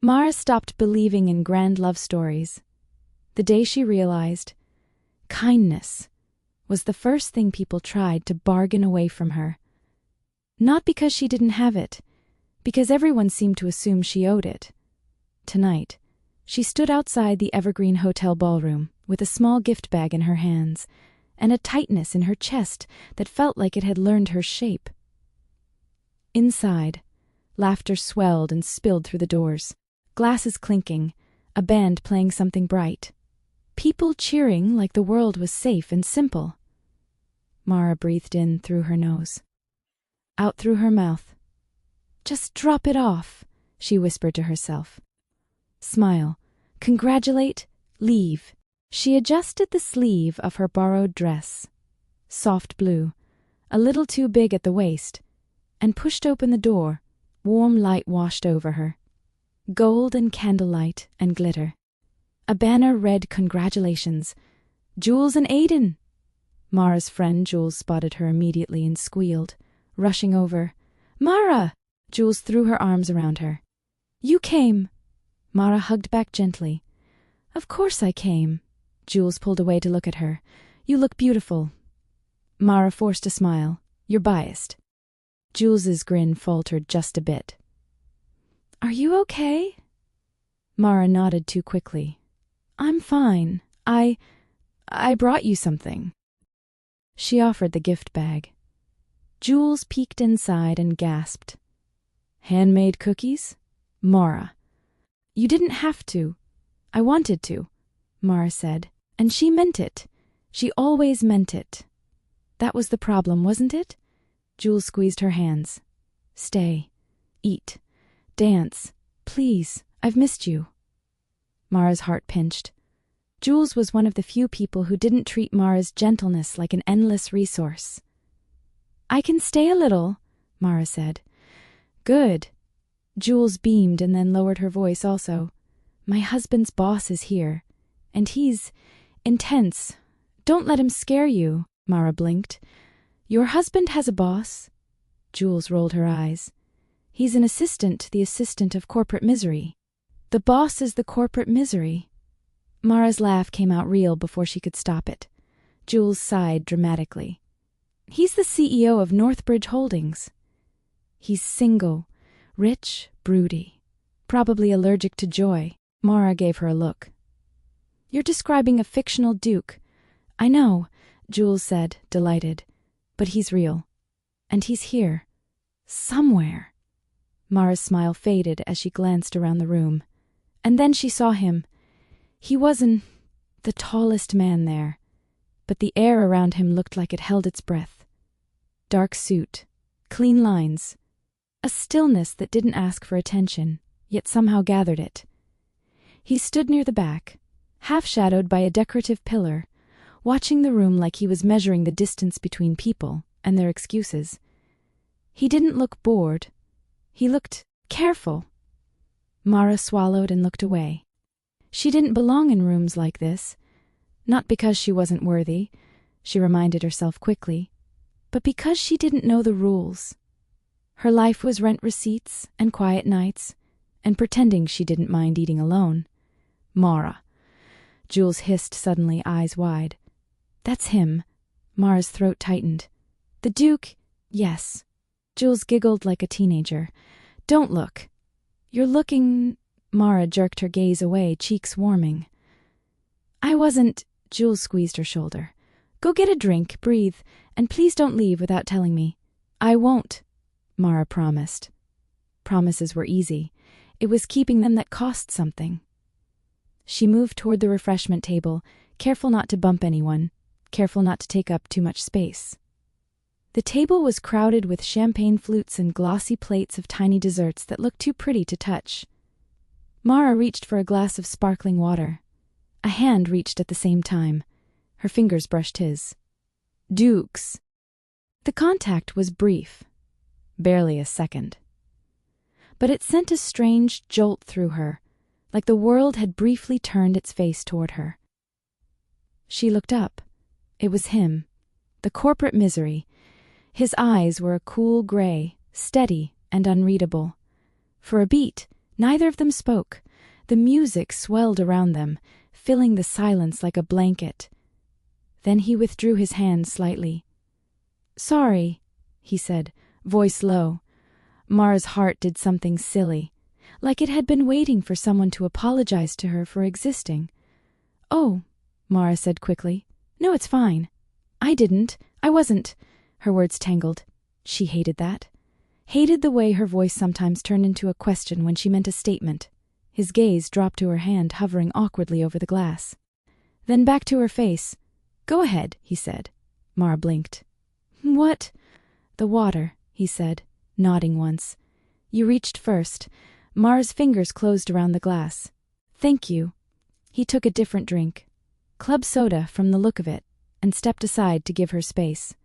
Mara stopped believing in grand love stories. The day she realized kindness was the first thing people tried to bargain away from her. Not because she didn't have it, because everyone seemed to assume she owed it. Tonight, she stood outside the Evergreen Hotel ballroom with a small gift bag in her hands and a tightness in her chest that felt like it had learned her shape. Inside, laughter swelled and spilled through the doors, glasses clinking, a band playing something bright. People cheering like the world was safe and simple. Mara breathed in through her nose, out through her mouth. "Just drop it off," she whispered to herself. Smile, congratulate, leave. She adjusted the sleeve of her borrowed dress, soft blue, a little too big at the waist, and pushed open the door. Warm light washed over her. Gold and candlelight and glitter. A banner read congratulations. "Jules and Aiden!" Mara's friend Jules spotted her immediately and squealed, rushing over. "Mara!" Jules threw her arms around her. "You came!" Mara hugged back gently. "Of course I came." Jules pulled away to look at her. "You look beautiful." Mara forced a smile. "You're biased." Jules's grin faltered just a bit. "Are you okay?" Mara nodded too quickly. "I'm fine. I brought you something." She offered the gift bag. Jules peeked inside and gasped. "Handmade cookies? Mara." "You didn't have to. I wanted to," Mara said, and she meant it. She always meant it. That was the problem, wasn't it? Jules squeezed her hands. "Stay. Eat. Dance. Please, I've missed you." Mara's heart pinched. Jules was one of the few people who didn't treat Mara's gentleness like an endless resource. "I can stay a little," Mara said. "Good." Jules beamed and then lowered her voice also. "My husband's boss is here, and he's intense. Don't let him scare you," Mara blinked. "Your husband has a boss?" Jules rolled her eyes. "He's an assistant to the assistant of corporate misery." "The boss is the corporate misery." Mara's laugh came out real before she could stop it. Jules sighed dramatically. "He's the CEO of Northbridge Holdings. He's single, rich, broody, probably allergic to joy." Mara gave her a look. "You're describing a fictional duke." "I know," Jules said, delighted. "But he's real. And he's here. Somewhere." Mara's smile faded as she glanced around the room. And then she saw him. He wasn't the tallest man there, but the air around him looked like it held its breath. Dark suit, clean lines, a stillness that didn't ask for attention, yet somehow gathered it. He stood near the back, half-shadowed by a decorative pillar, watching the room like he was measuring the distance between people and their excuses. He didn't look bored. He looked careful. Mara swallowed and looked away. She didn't belong in rooms like this. Not because she wasn't worthy, she reminded herself quickly, but because she didn't know the rules. Her life was rent receipts and quiet nights, and pretending she didn't mind eating alone. "Mara." Jules hissed suddenly, eyes wide. "That's him." Mara's throat tightened. "The Duke, yes." Jules giggled like a teenager. "Don't look." "You're looking..." Mara jerked her gaze away, cheeks warming. "I wasn't..." Jules squeezed her shoulder. "Go get a drink, breathe, and please don't leave without telling me." "I won't," Mara promised. Promises were easy. It was keeping them that cost something. She moved toward the refreshment table, careful not to bump anyone, careful not to take up too much space. The table was crowded with champagne flutes and glossy plates of tiny desserts that looked too pretty to touch. Mara reached for a glass of sparkling water. A hand reached at the same time. Her fingers brushed his. "Dukes." The contact was brief, barely a second. But it sent a strange jolt through her, like the world had briefly turned its face toward her. She looked up. It was him, the corporate misery. His eyes were a cool gray, steady and unreadable. For a beat, Neither of them spoke. The music swelled around them, filling the silence like a blanket. Then he withdrew his hand slightly. "Sorry," he said, voice low. Mara's heart did something silly, like it had been waiting for someone to apologize to her for existing. "Oh," Mara said quickly. "No, it's fine. I wasn't." Her words tangled. She hated that. Hated the way her voice sometimes turned into a question when she meant a statement. His gaze dropped to her hand hovering awkwardly over the glass. Then back to her face. "Go ahead," he said. Mara blinked. "What?" "The water," he said, nodding once. "You reached first." Mara's fingers closed around the glass. "Thank you." He took a different drink. Club soda from the look of it, and stepped aside to give her space.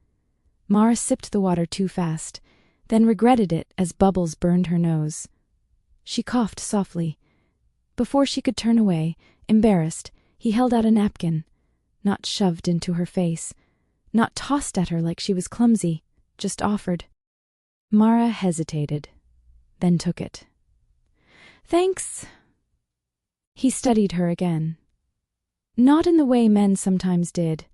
Mara sipped the water too fast, then regretted it as bubbles burned her nose. She coughed softly. Before she could turn away, embarrassed, he held out a napkin, not shoved into her face, not tossed at her like she was clumsy, just offered. Mara hesitated, then took it. "Thanks." He studied her again. Not in the way men sometimes did,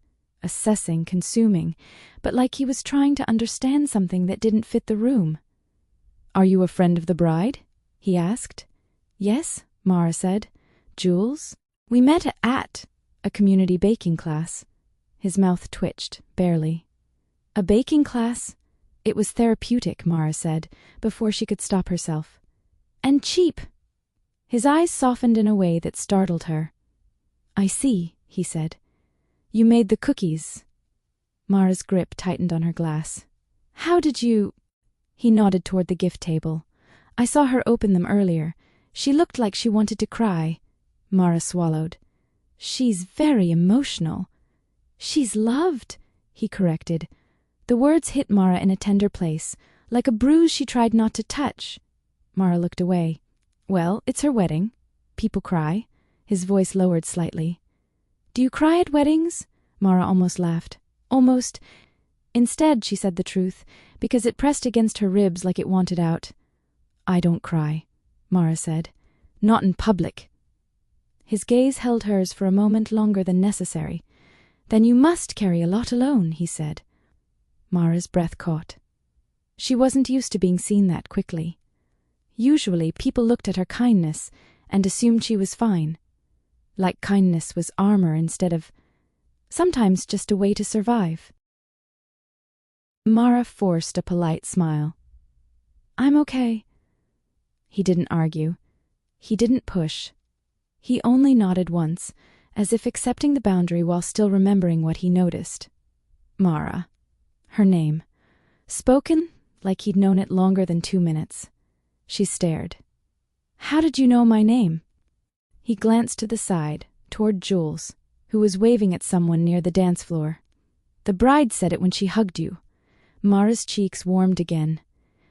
assessing, consuming, but like he was trying to understand something that didn't fit the room. "Are you a friend of the bride?" he asked. "Yes," Mara said. "Jules? We met at a community baking class." His mouth twitched, barely. "A baking class?" It was therapeutic, Mara said, before she could stop herself. "And cheap." His eyes softened in a way that startled her. "I see," he said. "You made the cookies." Mara's grip tightened on her glass. "How did you—" He nodded toward the gift table. "I saw her open them earlier. She looked like she wanted to cry." Mara swallowed. "She's very emotional." "She's loved," he corrected. The words hit Mara in a tender place, like a bruise she tried not to touch. Mara looked away. "Well, it's her wedding. People cry." His voice lowered slightly. "Do you cry at weddings?" Mara almost laughed. "Almost." Instead, she said the truth, because it pressed against her ribs like it wanted out. "I don't cry," Mara said. "Not in public." His gaze held hers for a moment longer than necessary. "Then you must carry a lot alone," he said. Mara's breath caught. She wasn't used to being seen that quickly. Usually, people looked at her kindness and assumed she was fine. Like kindness was armor instead of, sometimes just a way to survive. Mara forced a polite smile. "I'm okay." He didn't argue. He didn't push. He only nodded once, as if accepting the boundary while still remembering what he noticed. Mara. Her name. Spoken like he'd known it longer than 2 minutes. She stared. "How did you know my name?" He glanced to the side, toward Jules, who was waving at someone near the dance floor. "The bride said it when she hugged you." Mara's cheeks warmed again,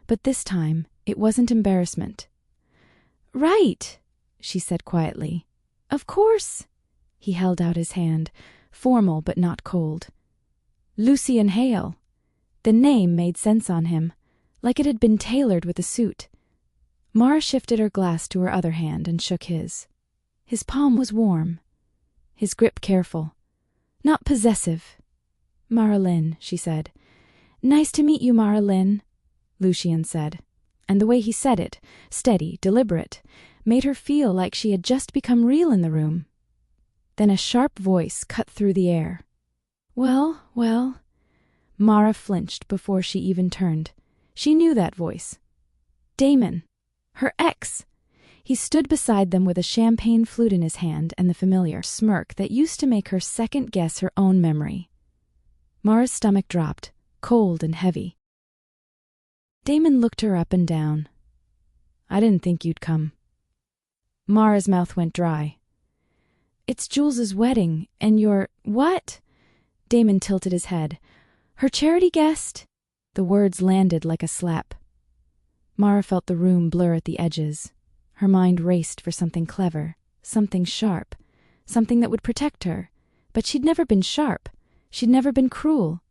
but this time it wasn't embarrassment. "Right," she said quietly. "Of course." He held out his hand, formal but not cold. "Lucian Hale." The name made sense on him, like it had been tailored with a suit. Mara shifted her glass to her other hand and shook his. His palm was warm, his grip careful, not possessive. "Mara Lynn," she said. "Nice to meet you, Mara Lynn," Lucian said, and the way he said it, steady, deliberate, made her feel like she had just become real in the room. Then a sharp voice cut through the air. "Well, well." Mara flinched before she even turned. She knew that voice. Damon. Her ex. He stood beside them with a champagne flute in his hand and the familiar smirk that used to make her second-guess her own memory. Mara's stomach dropped, cold and heavy. Damon looked her up and down. "I didn't think you'd come." Mara's mouth went dry. "It's Jules's wedding, and you're—" "What?" Damon tilted his head. "Her charity guest?" The words landed like a slap. Mara felt the room blur at the edges. Her mind raced for something clever, something sharp, something that would protect her. But she'd never been sharp. She'd never been cruel.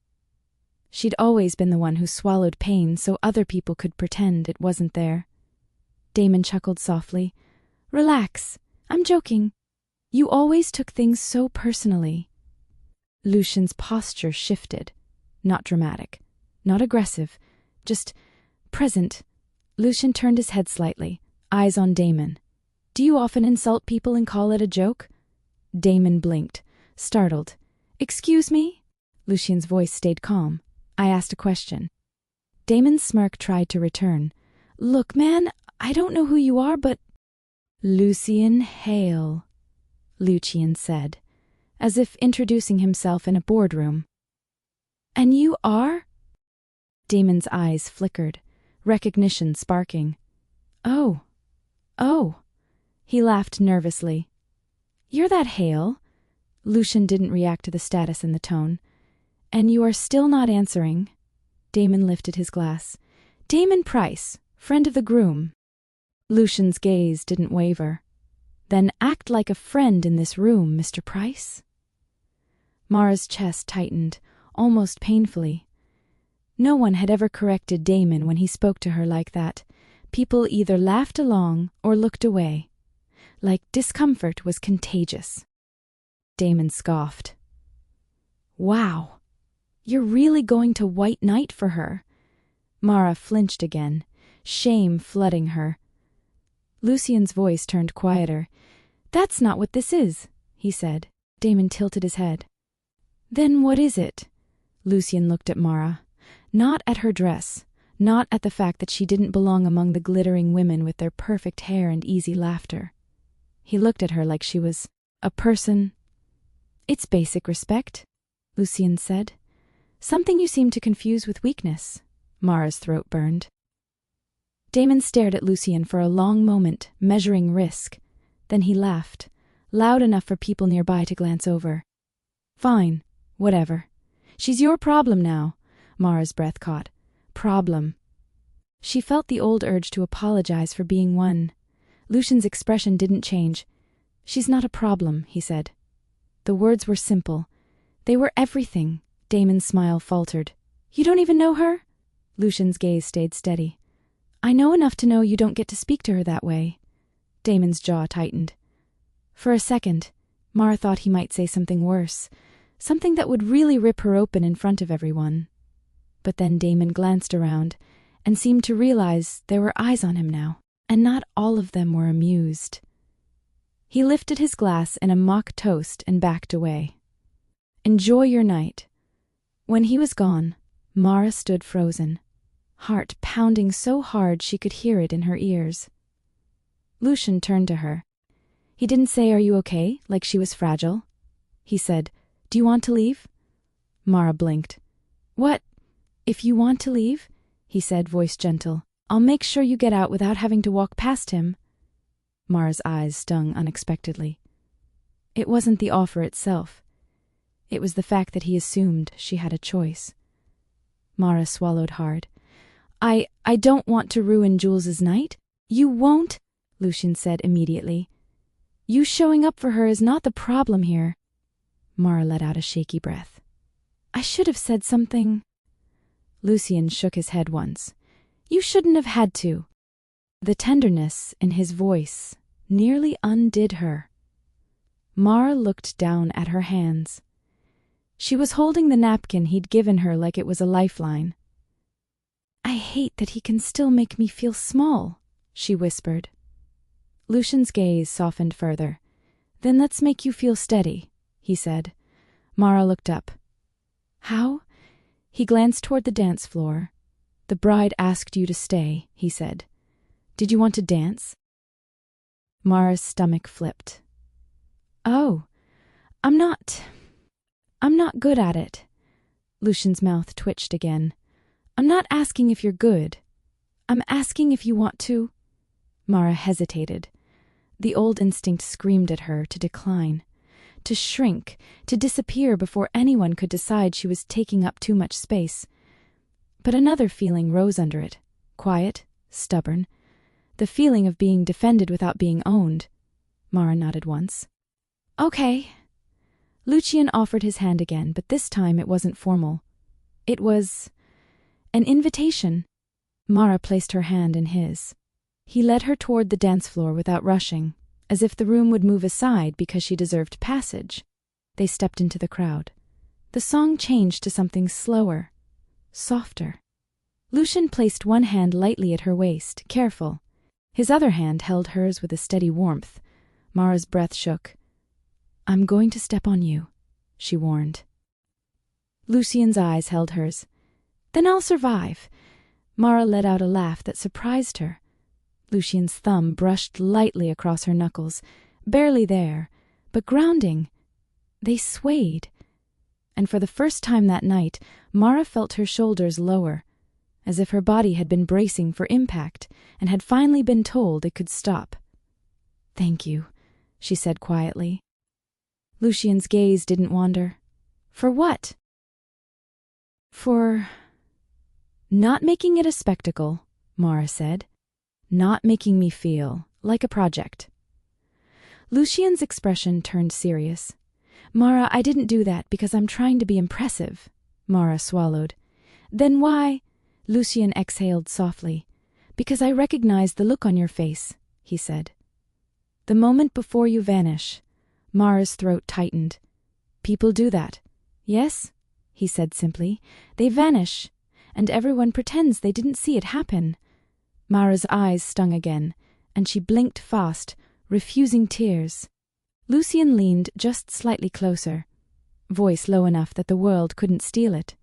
She'd always been the one who swallowed pain so other people could pretend it wasn't there. Damon chuckled softly. Relax. I'm joking. You always took things so personally. Lucian's posture shifted. Not dramatic. Not aggressive. Just present. Lucian turned his head slightly, eyes on Damon. Do you often insult people and call it a joke? Damon blinked, startled. Excuse me? Lucian's voice stayed calm. I asked a question. Damon's smirk tried to return. Look, man, I don't know who you are, but... Lucian Hale, Lucian said, as if introducing himself in a boardroom. And you are? Damon's eyes flickered, recognition sparking. Oh. He laughed nervously. You're that Hale? Lucian didn't react to the status in the tone. And you are still not answering? Damon lifted his glass. Damon Price, friend of the groom. Lucian's gaze didn't waver. Then act like a friend in this room, Mr. Price. Mara's chest tightened, almost painfully. No one had ever corrected Damon when he spoke to her like that. People either laughed along or looked away. Like discomfort was contagious. Damon scoffed. Wow, you're really going to White Knight for her? Mara flinched again, shame flooding her. Lucian's voice turned quieter. That's not what this is, he said. Damon tilted his head. Then what is it? Lucian looked at Mara. Not at her dress, not at the fact that she didn't belong among the glittering women with their perfect hair and easy laughter. He looked at her like she was a person. It's basic respect, Lucian said. Something you seem to confuse with weakness. Mara's throat burned. Damon stared at Lucian for a long moment, measuring risk. Then he laughed, loud enough for people nearby to glance over. Fine, whatever. She's your problem now. Mara's breath caught. Problem. She felt the old urge to apologize for being one. Lucian's expression didn't change. She's not a problem, he said. The words were simple. They were everything. Damon's smile faltered. You don't even know her? Lucian's gaze stayed steady. I know enough to know you don't get to speak to her that way. Damon's jaw tightened. For a second, Mara thought he might say something worse, something that would really rip her open in front of everyone. But then Damon glanced around and seemed to realize there were eyes on him now, and not all of them were amused. He lifted his glass in a mock toast and backed away. Enjoy your night. When he was gone, Mara stood frozen, heart pounding so hard she could hear it in her ears. Lucian turned to her. He didn't say, "Are you okay?" like she was fragile. He said, "Do you want to leave?" Mara blinked. "What? If you want to leave," he said, voice gentle, "I'll make sure you get out without having to walk past him." Mara's eyes stung unexpectedly. It wasn't the offer itself. It was the fact that he assumed she had a choice. Mara swallowed hard. I don't want to ruin Jules's night." "You won't," Lucian said immediately. "You showing up for her is not the problem here." Mara let out a shaky breath. "I should have said something." Lucian shook his head once. "You shouldn't have had to." The tenderness in his voice nearly undid her. Mara looked down at her hands. She was holding the napkin he'd given her like it was a lifeline. "I hate that he can still make me feel small," she whispered. Lucian's gaze softened further. "Then let's make you feel steady," he said. Mara looked up. "How?" He glanced toward the dance floor. "The bride asked you to stay," he said. "Did you want to dance?" Mara's stomach flipped. "Oh, I'm not good at it." Lucian's mouth twitched again. "I'm not asking if you're good. I'm asking if you want to." Mara hesitated. The old instinct screamed at her to decline, to shrink, to disappear before anyone could decide she was taking up too much space. But another feeling rose under it, quiet, stubborn, the feeling of being defended without being owned. Mara nodded once. "Okay." Lucian offered his hand again, but this time it wasn't formal. It was an invitation. Mara placed her hand in his. He led her toward the dance floor without rushing, as if the room would move aside because she deserved passage. They stepped into the crowd. The song changed to something slower, softer. Lucian placed one hand lightly at her waist, careful. His other hand held hers with a steady warmth. Mara's breath shook. "I'm going to step on you," she warned. Lucian's eyes held hers. "Then I'll survive." Mara let out a laugh that surprised her. Lucian's thumb brushed lightly across her knuckles, barely there, but grounding. They swayed. And for the first time that night, Mara felt her shoulders lower, as if her body had been bracing for impact and had finally been told it could stop. "Thank you," she said quietly. Lucian's gaze didn't wander. "For what?" "For not making it a spectacle," Mara said. "Not making me feel like a project." Lucian's expression turned serious. "Mara, I didn't do that because I'm trying to be impressive." Mara swallowed. "Then why?" Lucian exhaled softly. "Because I recognized the look on your face," he said. "The moment before you vanish." Mara's throat tightened. "People do that." "Yes," he said simply. "They vanish, and everyone pretends they didn't see it happen." Mara's eyes stung again, and she blinked fast, refusing tears. Lucian leaned just slightly closer, voice low enough that the world couldn't steal it.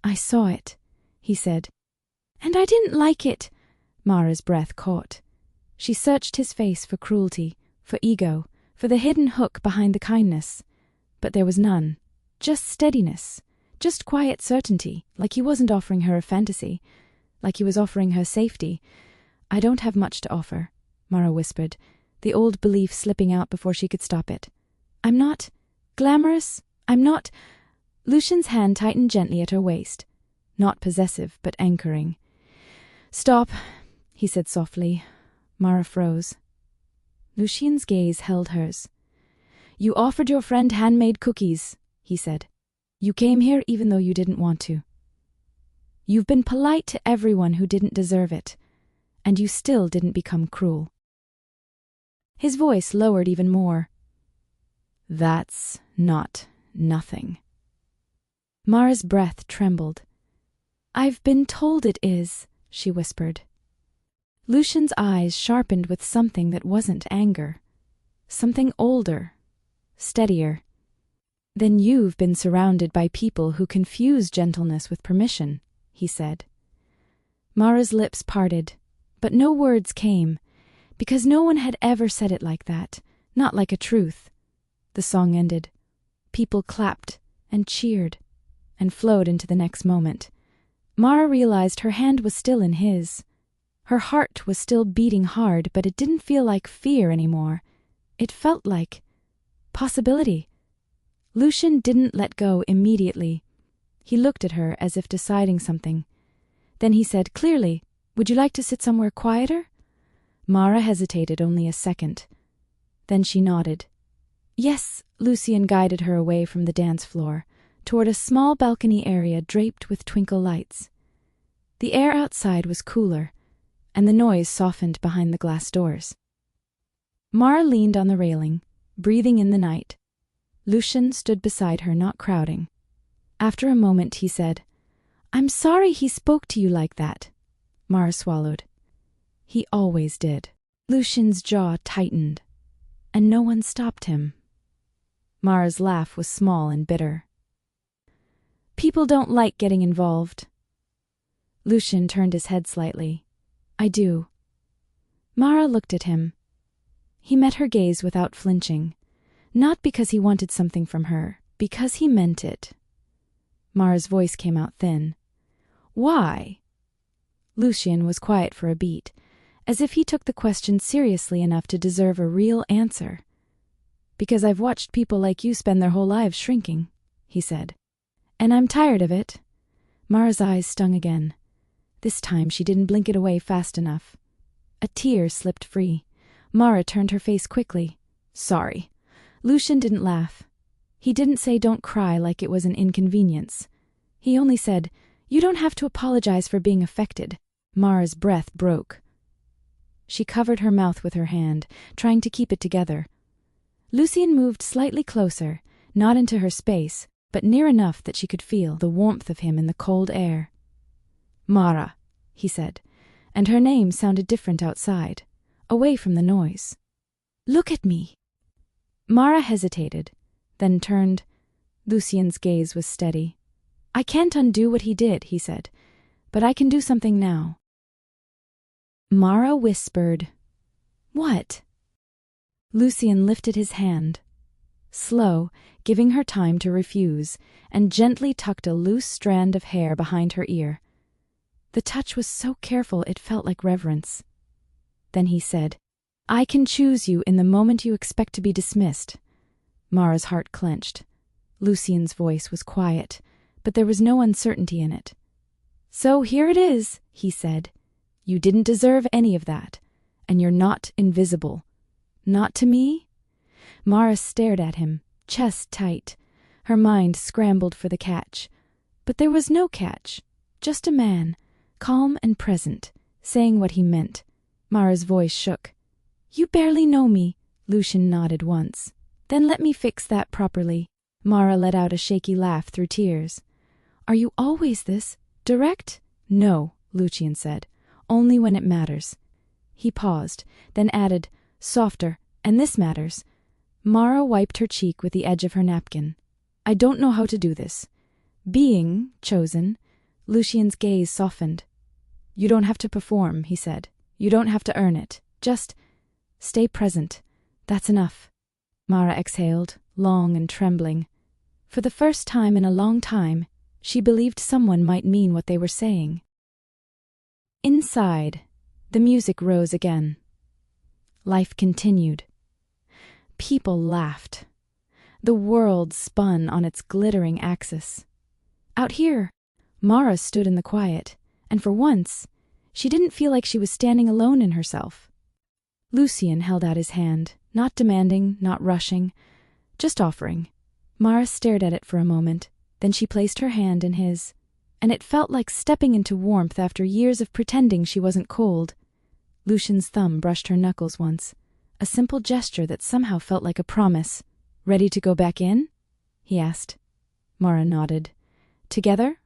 "I saw it," he said. "And I didn't like it." Mara's breath caught. She searched his face for cruelty, for ego, for the hidden hook behind the kindness. But there was none. Just steadiness. Just quiet certainty, like he wasn't offering her a fantasy. Like he was offering her safety. "I don't have much to offer," Mara whispered, the old belief slipping out before she could stop it. "I'm not glamorous. I'm not—" Lucian's hand tightened gently at her waist. Not possessive, but anchoring. "Stop," he said softly. Mara froze. Lucian's gaze held hers. "You offered your friend handmade cookies," he said. "You came here even though you didn't want to. You've been polite to everyone who didn't deserve it, and you still didn't become cruel." His voice lowered even more. "That's not nothing." Mara's breath trembled. "I've been told it is," she whispered. Lucian's eyes sharpened with something that wasn't anger. Something older, steadier. "Then you've been surrounded by people who confuse gentleness with permission," he said. Mara's lips parted, but no words came, because no one had ever said it like that, not like a truth. The song ended. People clapped and cheered and flowed into the next moment. Mara realized her hand was still in his. Her heart was still beating hard, but it didn't feel like fear anymore. It felt like possibility. Lucian didn't let go immediately. He looked at her as if deciding something. Then he said clearly, "Would you like to sit somewhere quieter?" Mara hesitated only a second. Then she nodded. "Yes." Lucian guided her away from the dance floor, toward a small balcony area draped with twinkle lights. The air outside was cooler, and the noise softened behind the glass doors. Mara leaned on the railing, breathing in the night. Lucian stood beside her, not crowding. After a moment he said, "I'm sorry he spoke to you like that." Mara swallowed. "He always did." Lucian's jaw tightened, and no one stopped him. Mara's laugh was small and bitter. "People don't like getting involved." Lucian turned his head slightly. "I do." Mara looked at him. He met her gaze without flinching, not because he wanted something from her, because he meant it. Mara's voice came out thin. "Why?" Lucian was quiet for a beat, as if he took the question seriously enough to deserve a real answer. "Because I've watched people like you spend their whole lives shrinking," he said. "And I'm tired of it." Mara's eyes stung again. This time she didn't blink it away fast enough. A tear slipped free. Mara turned her face quickly. "Sorry." Lucian didn't laugh. He didn't say don't cry like it was an inconvenience. He only said, "You don't have to apologize for being affected." Mara's breath broke. She covered her mouth with her hand, trying to keep it together. Lucian moved slightly closer, not into her space, but near enough that she could feel the warmth of him in the cold air. "Mara," he said, and her name sounded different outside, away from the noise. "Look at me." Mara hesitated, then turned. Lucian's gaze was steady. "I can't undo what he did," he said, "but I can do something now." Mara whispered, "What?" Lucian lifted his hand, slow, giving her time to refuse, and gently tucked a loose strand of hair behind her ear. The touch was so careful it felt like reverence. Then he said, "I can choose you in the moment you expect to be dismissed." Mara's heart clenched. Lucian's voice was quiet, but there was no uncertainty in it. "So here it is," he said. "You didn't deserve any of that, and you're not invisible. Not to me?" Mara stared at him, chest tight. Her mind scrambled for the catch. But there was no catch, just a man, calm and present, saying what he meant. Mara's voice shook. "You barely know me," Lucian nodded once. "Then let me fix that properly." Mara let out a shaky laugh through tears. "Are you always this direct?" "No," Lucian said. "Only when it matters." He paused, then added, "Softer, and this matters." Mara wiped her cheek with the edge of her napkin. "I don't know how to do this. Being chosen." Lucian's gaze softened. "You don't have to perform," he said. "You don't have to earn it. Just stay present. That's enough." Mara exhaled, long and trembling. For the first time in a long time, she believed someone might mean what they were saying. Inside, the music rose again. Life continued. People laughed. The world spun on its glittering axis. Out here, Mara stood in the quiet, and for once, she didn't feel like she was standing alone in herself. Lucian held out his hand, not demanding, not rushing, just offering. Mara stared at it for a moment, then she placed her hand in his, and it felt like stepping into warmth after years of pretending she wasn't cold. Lucian's thumb brushed her knuckles once, a simple gesture that somehow felt like a promise. "Ready to go back in?" he asked. Mara nodded. "Together?"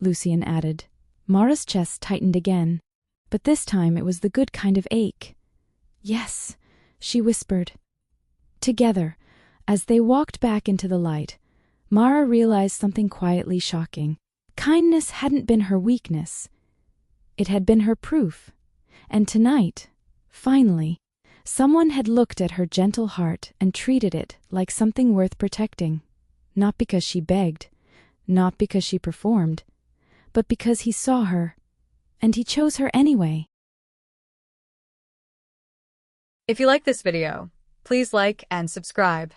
Lucian added. Mara's chest tightened again, but this time it was the good kind of ache. "Yes," she whispered. Together, as they walked back into the light, Mara realized something quietly shocking. Kindness hadn't been her weakness. It had been her proof. And tonight, finally, someone had looked at her gentle heart and treated it like something worth protecting. Not because she begged, not because she performed, but because he saw her, and he chose her anyway. If you like this video, please like and subscribe.